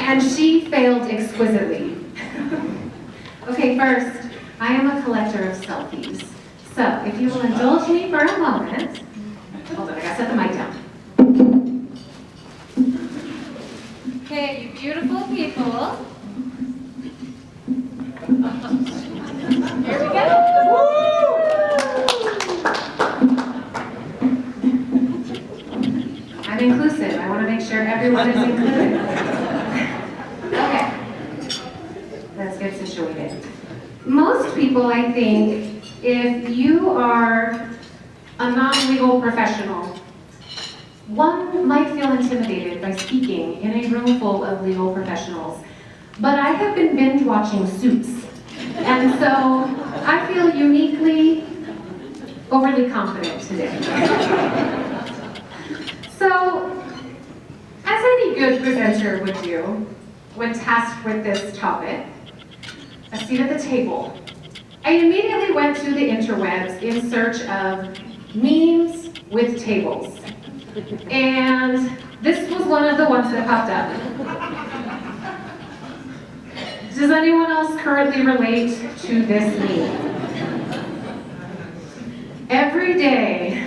And she failed exquisitely. Okay, first, I am a collector of selfies. So, if you will indulge me for a moment, hold on, I gotta set the mic down. Okay, you beautiful people. Here we go. I'm inclusive. I want to make sure everyone is included. Okay. Let's get situated. Most people, I think, if you are a non-legal professional, one might feel intimidated by speaking in a room full of legal professionals. But I have been binge watching Suits, and so I feel uniquely overly confident today. So, as any good presenter would do when tasked with this topic, a seat at the table, I immediately went to the interwebs in search of memes with tables. And this was one of the ones that popped up. Does anyone else currently relate to this meme? Every day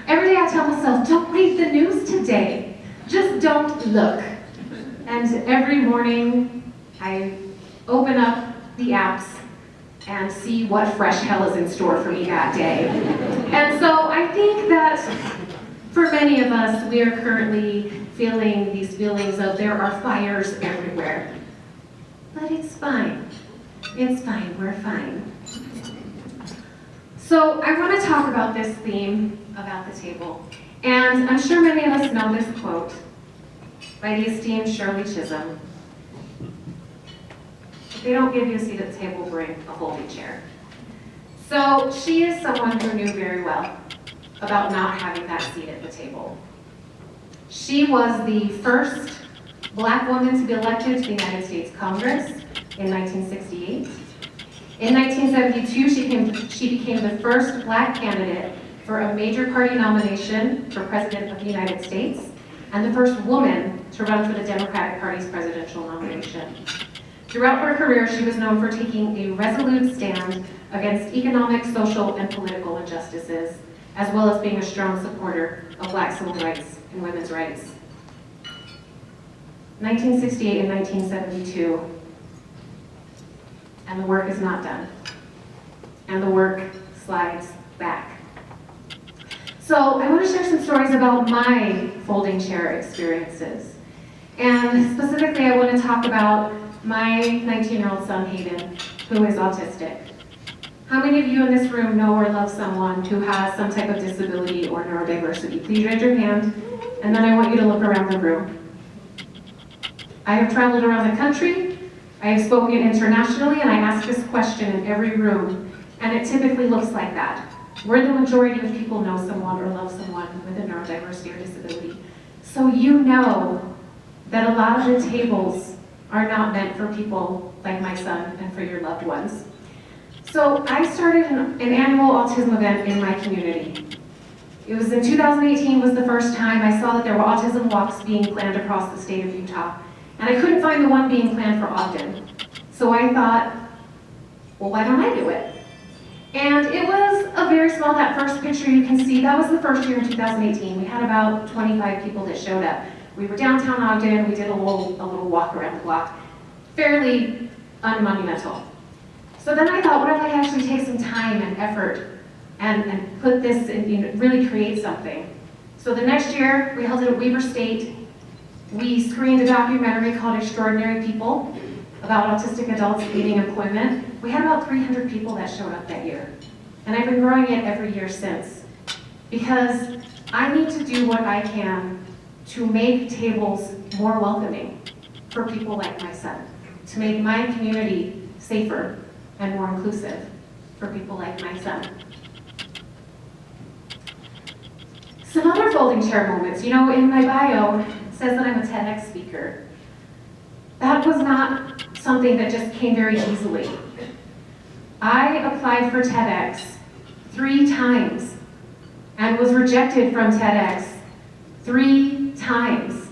I tell myself, don't read the news today. Just don't look. And every morning I open up the apps and see what fresh hell is in store for me that day. And so I think that for many of us, we are currently feeling these feelings of there are fires everywhere. But it's fine. It's fine. We're fine. So I want to talk about this theme about the table. And I'm sure many of us know this quote by the esteemed Shirley Chisholm. If they don't give you a seat at the table, bring a folding chair. So she is someone who knew very well about not having that seat at the table. She was the first Black woman to be elected to the United States Congress in 1968. In 1972, she became the first Black candidate for a major party nomination for President of the United States, and the first woman to run for the Democratic Party's presidential nomination. Throughout her career, she was known for taking a resolute stand against economic, social, and political injustices, as well as being a strong supporter of Black civil rights and women's rights. 1968 and 1972, and the work is not done. And the work slides back. So I want to share some stories about my folding chair experiences. And specifically, I want to talk about my 19-year-old son, Hayden, who is autistic. How many of you in this room know or love someone who has some type of disability or neurodiversity? Please raise your hand, and then I want you to look around the room. I have traveled around the country, I have spoken internationally, and I ask this question in every room, and it typically looks like that. Where the majority of people know someone or love someone with a neurodiversity or disability. So you know that a lot of the tables are not meant for people like my son and for your loved ones. So I started an annual autism event in my community. It was in 2018 was the first time I saw that there were autism walks being planned across the state of Utah. And I couldn't find the one being planned for Ogden. So I thought, well, why don't I do it? And it was a very small, that first picture you can see, that was the first year in 2018. We had about 25 people that showed up. We were downtown Ogden, we did a little walk around the block, fairly unmonumental. So then I thought, what if I actually take some time and effort and put this in, really create something? So the next year, we held it at Weber State. We screened a documentary called Extraordinary People about autistic adults gaining employment. We had about 300 people that showed up that year. And I've been growing it every year since. Because I need to do what I can to make tables more welcoming for people like my son, to make my community safer and more inclusive for people like my son. Some other folding chair moments. You know, in my bio, says that I'm a TEDx speaker. That was not something that just came very easily. I applied for TEDx 3 times and was rejected from TEDx 3 times.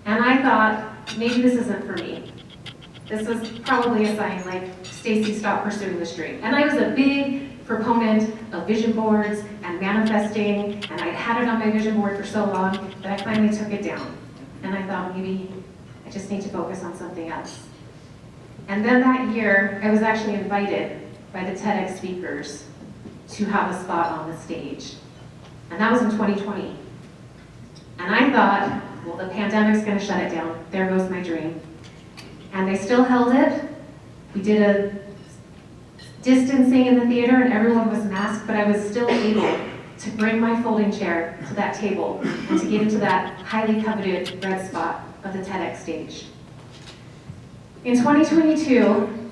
And I thought, maybe this isn't for me. This was probably a sign like, Stacy, stop pursuing this dream. And I was a big proponent of vision boards and manifesting, and I had it on my vision board for so long that I finally took it down. And I thought, maybe I just need to focus on something else. And then that year, I was actually invited by the TEDx speakers to have a spot on the stage. And that was in 2020. And I thought, well, the pandemic's gonna shut it down. There goes my dream. And they still held it. We did a distancing in the theater and everyone was masked, but I was still able to bring my folding chair to that table and to get into that highly coveted red spot of the TEDx stage. In 2022,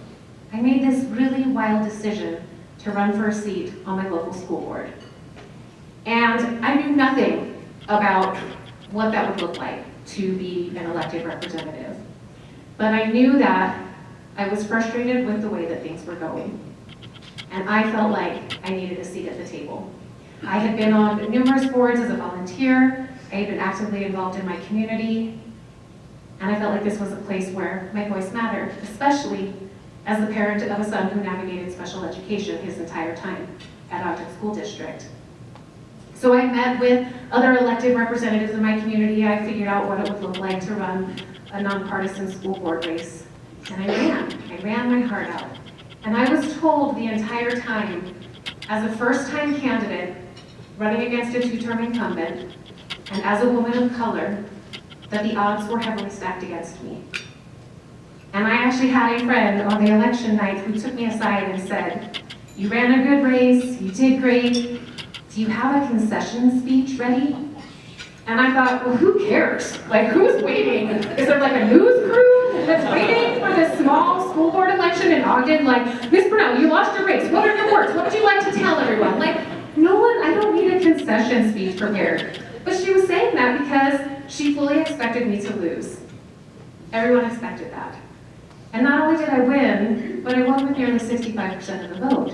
I made this really wild decision to run for a seat on my local school board. And I knew nothing about what that would look like to be an elected representative. But I knew that I was frustrated with the way that things were going. And I felt like I needed a seat at the table. I had been on numerous boards as a volunteer. I had been actively involved in my community. And I felt like this was a place where my voice mattered, especially as the parent of a son who navigated special education his entire time at Ogden School District. So I met with other elected representatives in my community. I figured out what it would look like to run a nonpartisan school board race. And I ran my heart out. And I was told the entire time, as a first-time candidate running against a two-term incumbent, and as a woman of color, that the odds were heavily stacked against me. And I actually had a friend on the election night who took me aside and said, "You ran a good race, you did great. Do you have a concession speech ready?" And I thought, well, who cares? Like, who's waiting? Is there like a news crew that's waiting for this small school board election in Ogden? Like, Ms. Bernal, you lost your race. What are your words? What would you like to tell everyone? Like, no one, I don't need a concession speech prepared. But she was saying that because she fully expected me to lose. Everyone expected that. And not only did I win, but I won with nearly 65% of the vote.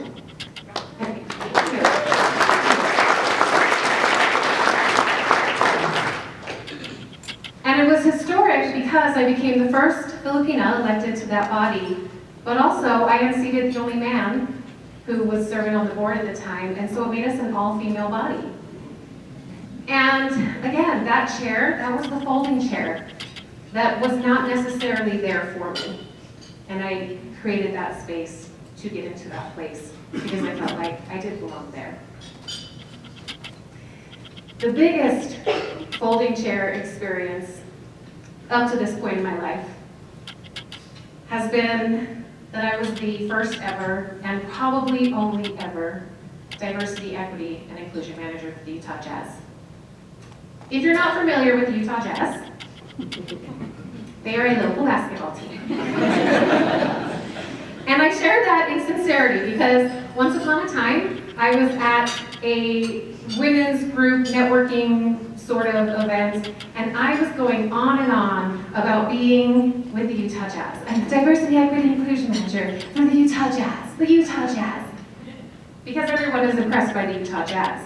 And it was historic because I became the first Filipina elected to that body, but also I unseated the only man who was serving on the board at the time, and so it made us an all-female body. And again, that chair, that was the folding chair. That was not necessarily there for me. And I created that space to get into that place because I felt like I did belong there. The biggest folding chair experience up to this point in my life has been that I was the first ever and probably only ever diversity, equity, and inclusion manager for the Utah Jazz. If you're not familiar with the Utah Jazz, they are a local basketball team. And I share that in sincerity because once upon a time, I was at a women's group networking sort of event, and I was going on and on about being with the Utah Jazz. I'm the diversity, equity, inclusion manager for the Utah Jazz, because everyone is impressed by the Utah Jazz.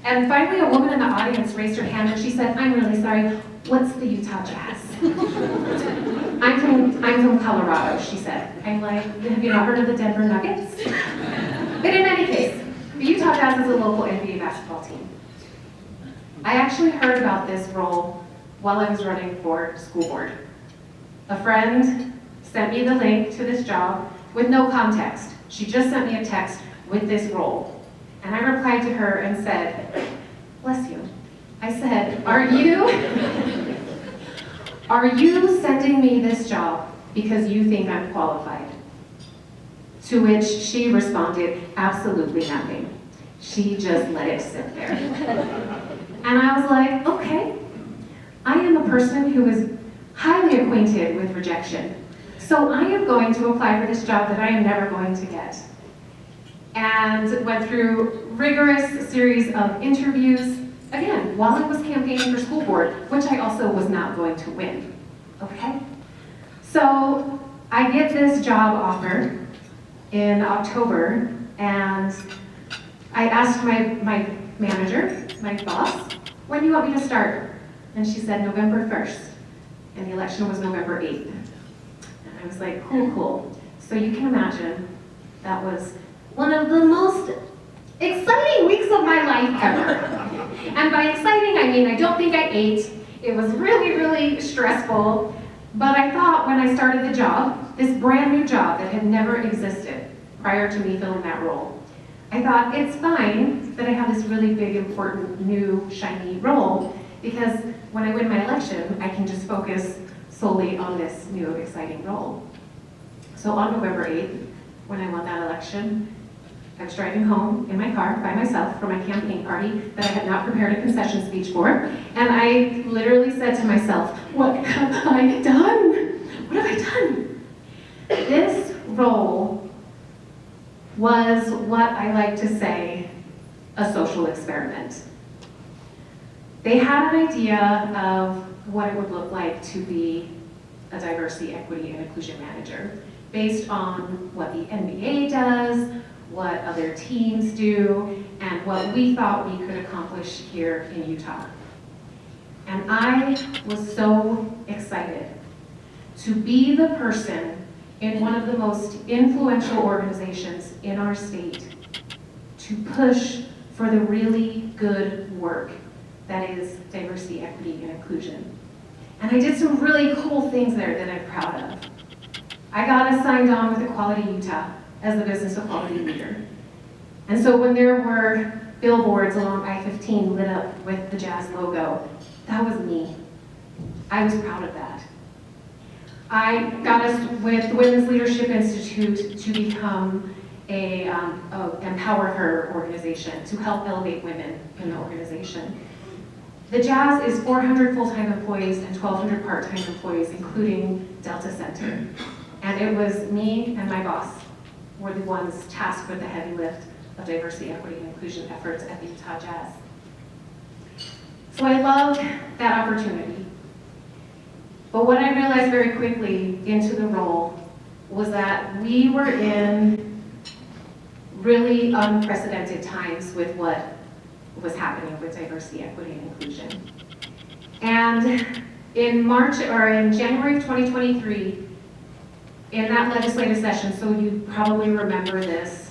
And finally, a woman in the audience raised her hand and she said, "I'm really sorry, what's the Utah Jazz?" I'm from Colorado, she said. I'm like, have you not heard of the Denver Nuggets? But in any case, the Utah Jazz is a local NBA basketball team. I actually heard about this role while I was running for school board. A friend sent me the link to this job with no context. She just sent me a text with this role. And I replied to her and said, "Bless you." I said, Are you sending me this job because you think I'm qualified?" To which she responded, "Absolutely nothing." She just let it sit there. And I was like, okay, I am a person who is highly acquainted with rejection. So I am going to apply for this job that I am never going to get. And went through rigorous series of interviews, again, while I was campaigning for school board, which I also was not going to win, okay? So I get this job offer in October, and I asked my manager, my boss, "When do you want me to start?" And she said, "November 1st. and the election was November 8th. And I was like, cool. So you can imagine that was one of the most exciting weeks of my life ever. And by exciting, I mean I don't think I ate. It was really, really stressful. But I thought when I started the job, this brand new job that had never existed prior to me filling that role, I thought it's fine that I have this really big, important, new, shiny role, because when I win my election, I can just focus solely on this new, exciting role. So on November 8th, when I won that election, I was driving home in my car by myself from my campaign party that I had not prepared a concession speech for, and I literally said to myself, what have I done? What have I done? This role was what I like to say, a social experiment. They had an idea of what it would look like to be a diversity, equity, and inclusion manager based on what the NBA does, what other teams do, and what we thought we could accomplish here in Utah. And I was so excited to be the person in one of the most influential organizations in our state to push for the really good work that is diversity, equity, and inclusion. And I did some really cool things there that I'm proud of. I got assigned on with Equality Utah as the business equality leader. And so when there were billboards along I-15 lit up with the Jazz logo, that was me. I was proud of that. I got us with the Women's Leadership Institute to become a Empower Her organization to help elevate women in the organization. The Jazz is 400 full-time employees and 1,200 part-time employees, including Delta Center. And it was me and my boss were the ones tasked with the heavy lift of diversity, equity, and inclusion efforts at the Utah Jazz. So I loved that opportunity. But what I realized very quickly into the role was that we were in really unprecedented times with what was happening with diversity, equity, and inclusion. And in January of 2023, in that legislative session, so you probably remember this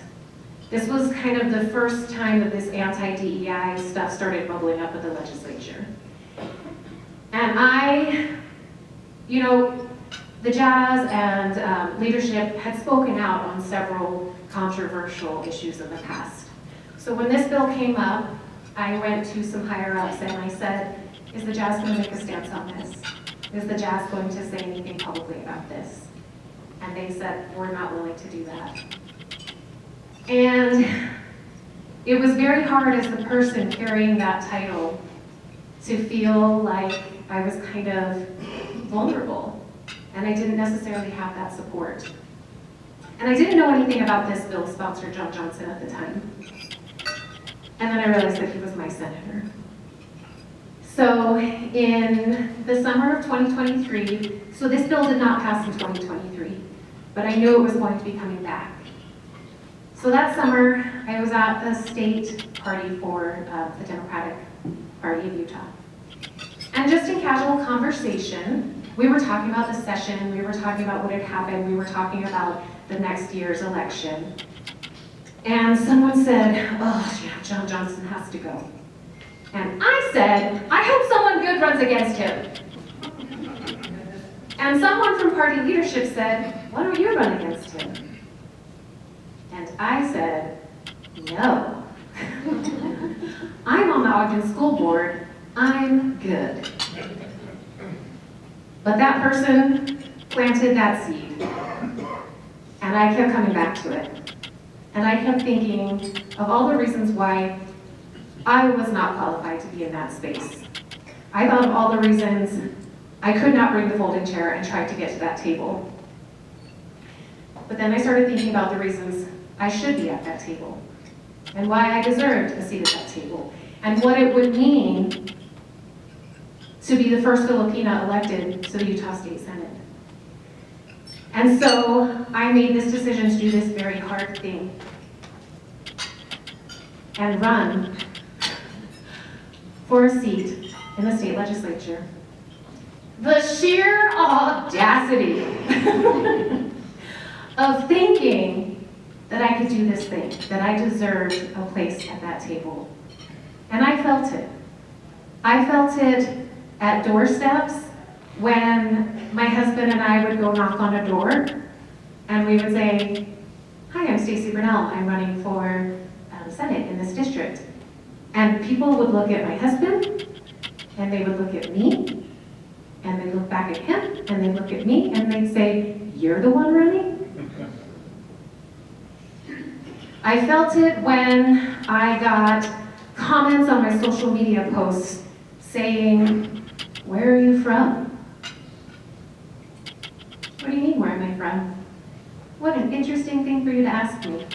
was kind of the first time that this anti-DEI stuff started bubbling up at the legislature. And the Jazz and leadership had spoken out on several controversial issues in the past. So when this bill came up, I went to some higher ups and I said, is the Jazz going to make a stance on this? Is the Jazz going to say anything publicly about this? And they said, we're not willing to do that. And it was very hard as the person carrying that title to feel like I was kind of vulnerable, and I didn't necessarily have that support. And I didn't know anything about this bill sponsor, John Johnson, at the time. And then I realized that he was my senator. So in the summer of 2023, so this bill did not pass in 2023, but I knew it was going to be coming back. So that summer, I was at the state party for the Democratic Party of Utah. And just in casual conversation, we were talking about the session, we were talking about what had happened, we were talking about the next year's election. And someone said, oh, yeah, John Johnson has to go. And I said, I hope someone good runs against him. And someone from party leadership said, why don't you run against him? And I said, no. I'm on the Ogden School Board, I'm good. But that person planted that seed. And I kept coming back to it. And I kept thinking of all the reasons why I was not qualified to be in that space. I thought of all the reasons I could not bring the folding chair and tried to get to that table. But then I started thinking about the reasons I should be at that table, and why I deserved a seat at that table, and what it would mean to be the first Filipina elected to the Utah State Senate. And so I made this decision to do this very hard thing and run for a seat in the state legislature. The sheer audacity of thinking that I could do this thing, that I deserved a place at that table. And I felt it. I felt it at doorsteps when my husband and I would go knock on a door and we would say, "Hi, I'm Stacy Bernal. I'm running for Senate in this district." And people would look at my husband and they would look at me and they'd look back at him and they'd look at me and they'd say, "You're the one running?" I felt it when I got comments on my social media posts saying, "Where are you from?" What do you mean, where am I from? What an interesting thing for you to ask me.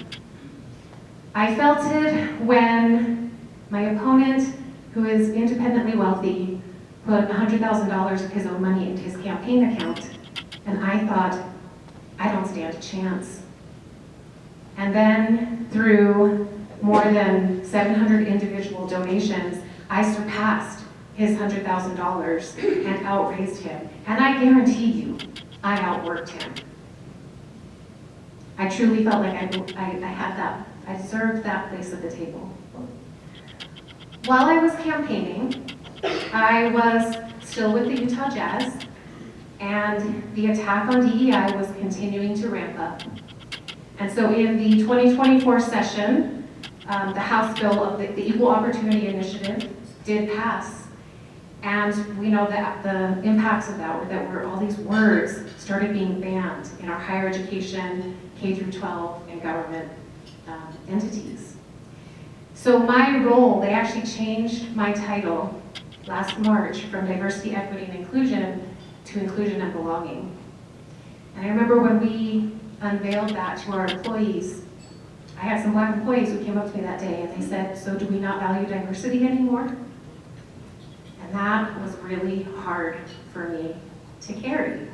I felt it when my opponent, who is independently wealthy, put $100,000 of his own money into his campaign account, and I thought, I don't stand a chance. And then through more than 700 individual donations, I surpassed his $100,000 and outraised him. And I guarantee you, I outworked him. I truly felt like I had that, I deserved that place at the table. While I was campaigning, I was still with the Utah Jazz, and the attack on DEI was continuing to ramp up. And so in the 2024 session, the House bill of the Equal Opportunity Initiative did pass. And we know that the impacts of that were that all these words started being banned in our higher education, K through 12, and government entities. So my role, they actually changed my title last March from diversity, equity, and inclusion to inclusion and belonging. And I remember when we unveiled that to our employees, I had some Black employees who came up to me that day and they said, "So do we not value diversity anymore?" And that was really hard for me to carry.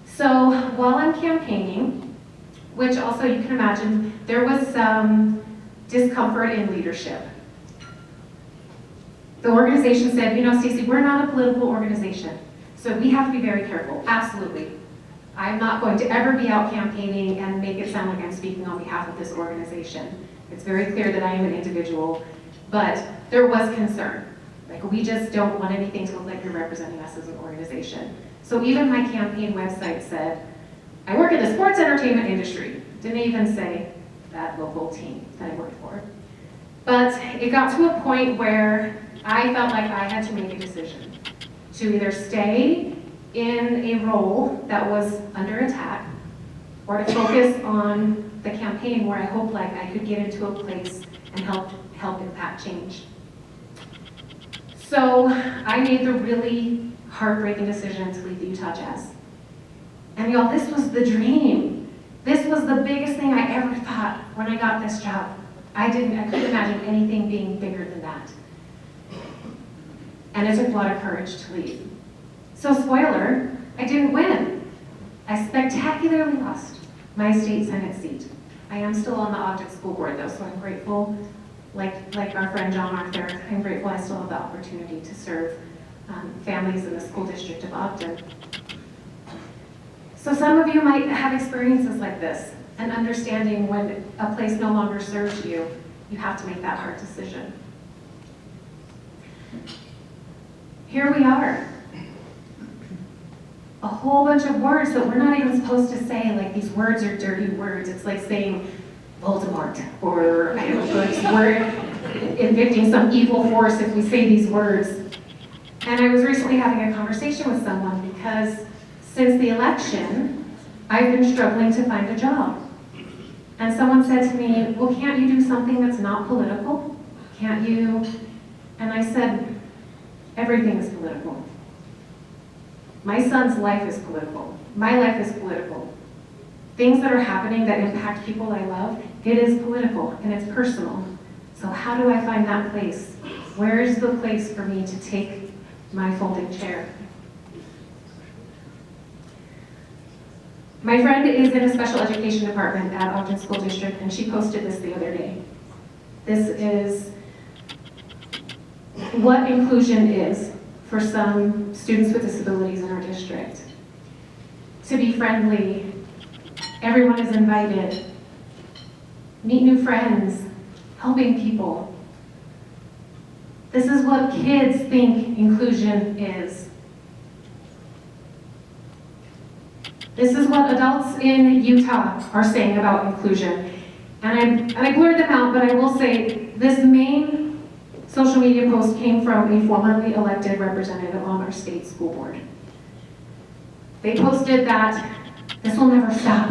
So while I'm campaigning, which also you can imagine, there was some discomfort in leadership. The organization said, "Stacy, we're not a political organization, so we have to be very careful." Absolutely. I'm not going to ever be out campaigning and make it sound like I'm speaking on behalf of this organization. It's very clear that I am an individual, but there was concern. Like, we just don't want anything to look like you're representing us as an organization. So even my campaign website said, "I work in the sports entertainment industry." Didn't even say that local team that I worked for. But it got to a point where I felt like I had to make a decision to either stay in a role that was under attack or to focus on the campaign where I hoped like I could get into a place and help impact change. So I made the really heartbreaking decision to leave the Utah Jazz. And y'all, this was the dream. This was the biggest thing I ever thought when I got this job. I couldn't imagine anything being bigger than that. And it took a lot of courage to leave. So spoiler, I didn't win. I spectacularly lost my state Senate seat. I am still on the Ogden School Board though, so I'm grateful, like our friend John Arthur, I'm grateful I still have the opportunity to serve families in the school district of Ogden. So some of you might have experiences like this, and understanding when a place no longer serves you, you have to make that hard decision. Here we are. A whole bunch of words that we're not even supposed to say, like these words are dirty words. It's like saying Voldemort, or I don't know, we're evicting some evil force if we say these words. And I was recently having a conversation with someone because since the election, I've been struggling to find a job. And someone said to me, "Well, can't you do something that's not political? Can't you?" And I said, "Everything is political. My son's life is political. My life is political. Things that are happening that impact people I love, it is political and it's personal. So how do I find that place? Where is the place for me to take my folding chair?" My friend is in a special education department at Ogden School District, and she posted this the other day. This is what inclusion is. for some students with disabilities in our district. To be friendly, everyone is invited, meet new friends, helping people. This is what kids think inclusion is. This is what adults in Utah are saying about inclusion. And I blurred them out, but I will say this main social media post came from a formerly elected representative on our state school board. They posted that this will never stop,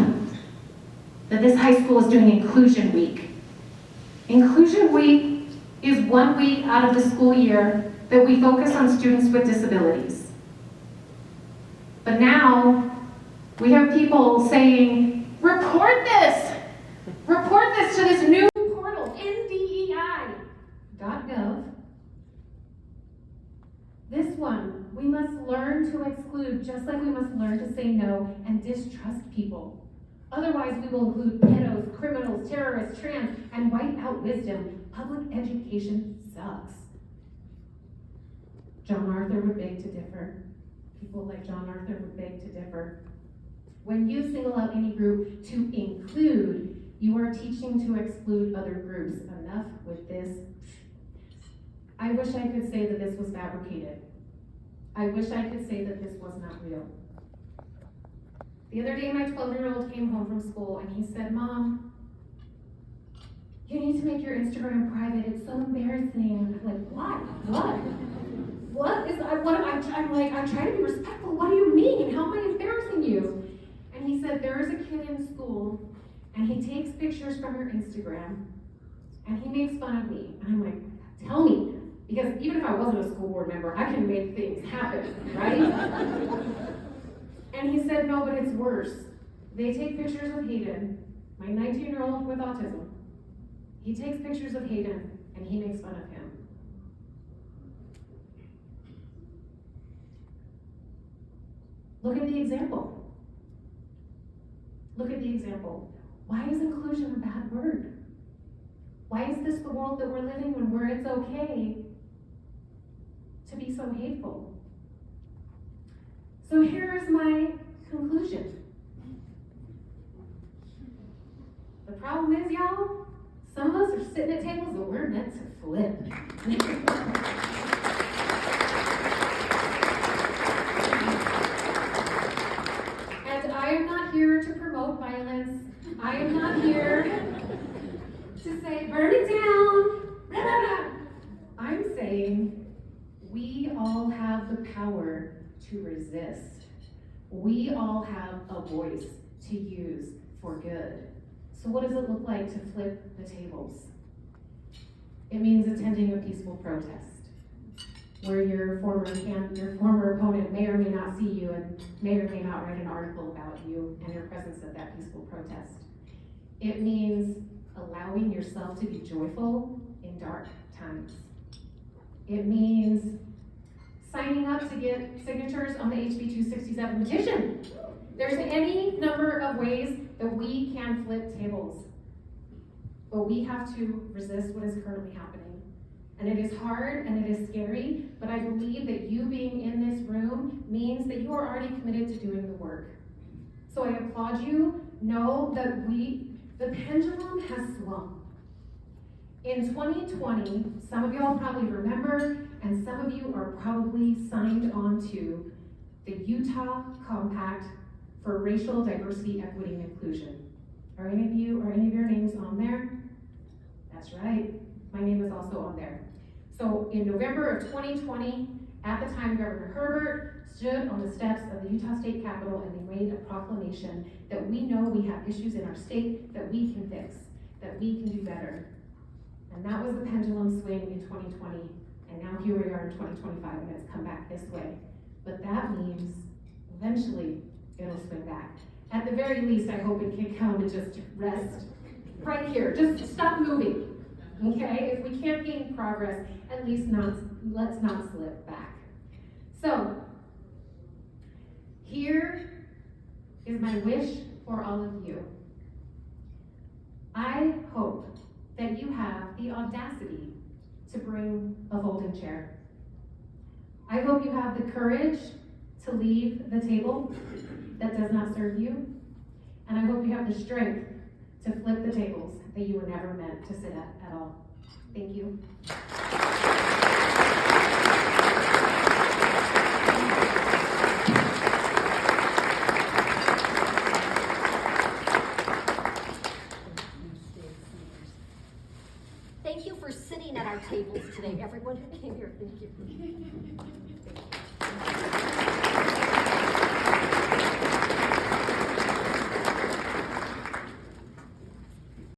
that this high school is doing Inclusion Week. Inclusion Week is 1 week out of the school year that we focus on students with disabilities. But now, we have people saying, report this to this new portal, ndei.gov. This one, we must learn to exclude just like we must learn to say no and distrust people. Otherwise, we will include pedos, criminals, terrorists, trans, and wipe out wisdom. Public education sucks. John Arthur would beg to differ. People like John Arthur would beg to differ. When you single out any group to include, you are teaching to exclude other groups. Enough with this. I wish I could say that this was fabricated. I wish I could say that this was not real. The other day, my 12-year-old came home from school and he said, Mom, you need to make your Instagram private. It's so embarrassing. I'm like, why? What? I'm like, I try to be respectful. What do you mean? How am I embarrassing you? And he said, there is a kid in school and he takes pictures from your Instagram and he makes fun of me. And I'm like, tell me. Because even if I wasn't a school board member, I can make things happen, right? And he said, no, but it's worse. They take pictures of Hayden, my 19-year-old with autism. He takes pictures of Hayden and he makes fun of him. Look at the example. Look at the example. Why is inclusion a bad word? Why is this the world that we're living in where it's okay to be so hateful? So here's my conclusion. The problem is, y'all, some of us are sitting at tables that we're meant to flip. And I am not here to promote violence. I am not here to say, burn it down. Blah, blah, blah. I'm saying we all have the power to resist. We all have a voice to use for good. So what does it look like to flip the tables? It means attending a peaceful protest where your former opponent may or may not see you and may or may not write an article about you and your presence at that peaceful protest. It means allowing yourself to be joyful in dark times. It means signing up to get signatures on the HB 267 petition. There's any number of ways that we can flip tables, but we have to resist what is currently happening. And it is hard and it is scary, but I believe that you being in this room means that you are already committed to doing the work. So I applaud you. Know that the pendulum has swung. In 2020, some of y'all probably remember, and some of you are probably signed on to the Utah Compact for Racial Diversity, Equity, and Inclusion. Are any of your names on there? That's right, my name is also on there. So in November of 2020, at the time, Governor Herbert stood on the steps of the Utah State Capitol and they made a proclamation that we know we have issues in our state that we can fix, that we can do better. And that was the pendulum swing in 2020, and now here we are in 2025, and it's come back this way. But that means eventually it'll swing back. At the very least, I hope it can come and just rest right here. Just stop moving, okay? If we can't gain progress, at least let's not slip back. So, here is my wish for all of you. I hope that you have the audacity to bring a folding chair. I hope you have the courage to leave the table that does not serve you. And I hope you have the strength to flip the tables that you were never meant to sit at all. Thank you. Thank you for sitting at our tables today, everyone who came here. Thank you.